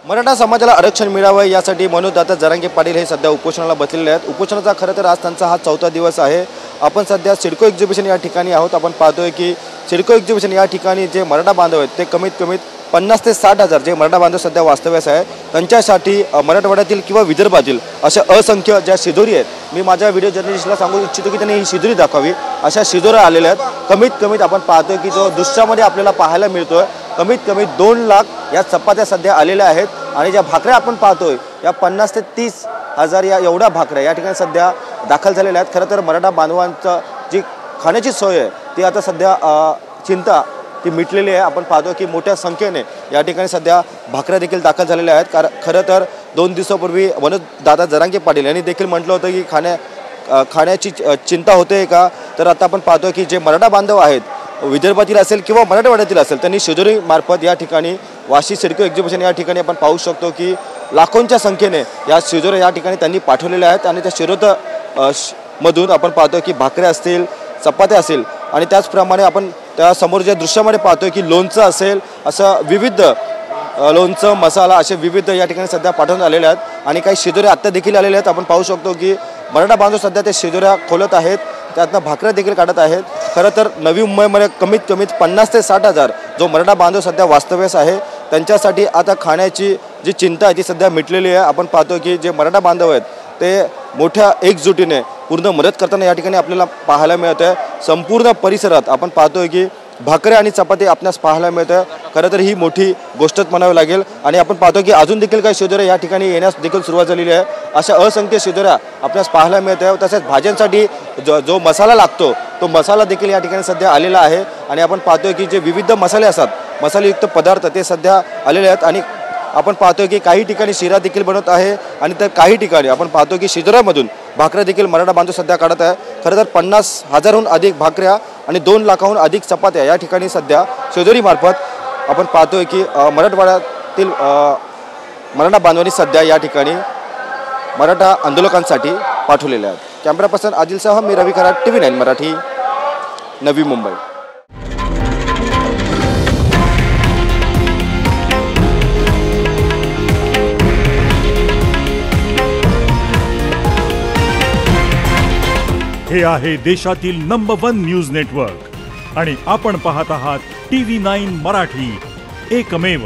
मराठा समाजाला आरक्षण मिळावं यासाठी मनोजदादा जरांगे पाटील हे सध्या उपोषणाला बसलेले आहेत। उपोषणाचा खरं तर आज त्यांचा हा 4था दिवस आहे। आपण सध्या सिडको एक्झिबिशन या ठिकाणी आहोत। आपण पाहतोय की सिडको एक्झिबिशन या ठिकाणी जे मराठा बांधव आहेत ते कमीत कमी 50 ते 60 हजार जे मराठा बांधव सध्या वास्तव्यास आहे त्यांच्यासाठी मराठवाड्यातील किंवा विदर्भातील अशा असंख्य ज्या शिदोरी आहेत, मी माझ्या व्हिडिओ जर्नलिस्टला सांगू इच्छितो की त्यांनी ही शिदोरी दाखवावी। अशा शिदोऱ्या आलेल्या आहेत। कमीत कमीत आपण पाहतोय की जो दृश्यामध्ये आपल्याला पाहायला मिळतोय कमीत कमी 2 लाख या चपात्या सध्या आलेल्या आहेत। आणि ज्या भाकऱ्या आपण पाहतोय या 50 ते 30 हजार या एवढ्या भाकऱ्या या ठिकाणी सध्या दाखल झालेल्या आहेत। खरं तर मराठा बांधवांचं जी खाण्याची सोय आहे ती आता सध्या चिंता ती मिटलेली आहे। आपण पाहतो की मोठ्या संख्येने या ठिकाणी सध्या भाकऱ्या देखील दाखल झालेल्या आहेत। कारण खरं तर 2 दिवसापूर्वी मनोजदादा जरांगे पाटील यांनी देखील म्हटलं होतं की खाण्याची चिंता होते का, तर आता आपण पाहतो की जे मराठा बांधव आहेत विदर्भातील असेल किंवा मराठवाड्यातील असेल त्यांनी शिदोरी मार्फत या ठिकाणी वाशी सिडको एक्झिबिशन या ठिकाणी आपण पाहू शकतो की लाखोंच्या संख्येने या शिदोऱ्या या ठिकाणी त्यांनी पाठवलेल्या आहेत। आणि त्या शिदोऱ्या मधून आपण पाहतो की भाकऱ्या असतील, चपात्या असेल आणि त्याचप्रमाणे आपण त्या समोर ज्या दृश्यामध्ये पाहतोय की लोणचं असेल, असं विविध लोणचं मसाला असे विविध या ठिकाणी सध्या पाठवून आलेले आहेत। आणि काही शिदोऱ्या आत्ता देखील आलेल्या आहेत। आपण पाहू शकतो की मराठा बांधव सध्या ते शिदोऱ्या खोलत आहेत, त्यातनं भाकऱ्या देखील काढत आहेत। खरं तर नवी मुंबईमध्ये कमीत कमी 50 ते 60 हजार जो मराठा बांधव सध्या वास्तव्यास आहे त्यांच्यासाठी आता खाण्याची जी चिंता आहे ती सध्या मिटलेली आहे। आपण पाहतो की जे मराठा बांधव आहेत ते मोठ्या एकजुटीने पूर्ण मदत करताना या ठिकाणी आपल्याला पाहायला मिळत आहे। संपूर्ण परिसरात आपण पाहतोय की भाकऱ्या आणि चपाती आपल्यास पाहायला मिळत आहे। खरं तर ही मोठी गोष्टच म्हणावी लागेल। आणि आपण पाहतो की अजून देखील काही शिदोऱ्या या ठिकाणी येण्यास देखील सुरुवात झालेली आहे। अशा असंख्य शिदोऱ्या आपल्यास पाहायला मिळत आहे। तसेच भाज्यांसाठी जो मसाला लागतो तो मसाला देखील या ठिकाणी सध्या आलेला आहे। आणि आपण पाहतोय की जे विविध मसाले असतात, मसालेयुक्त पदार्थ ते सध्या आलेले आहेत। आणि आपण पाहतोय की काही ठिकाणी शिरा देखील बनवत आहे आणि तर काही ठिकाणी आपण पाहतो की शिदोऱ्यामधून भाकऱ्या देखील मराठा बांधव सध्या काढत आहे। खरं तर 50 हजारहून अधिक भाकऱ्या आणि 2 लाखाहून अधिक चपात्या या ठिकाणी सध्या शिदोरी मार्फत आपण पाहतोय की मराठवाड्यातील मराठा बांधवांनी सध्या या ठिकाणी मराठा आंदोलकांसाठी पाठवलेल्या आहेत। कॅमेरा पर्सन आदिलसह मी रवी कराड, TV9 मराठी, नवी मुंबई। हे आहे देशातील नंबर 1 न्यूज नेटवर्क आणि आपण पाहत आहात TV9 मराठी, एकमेव।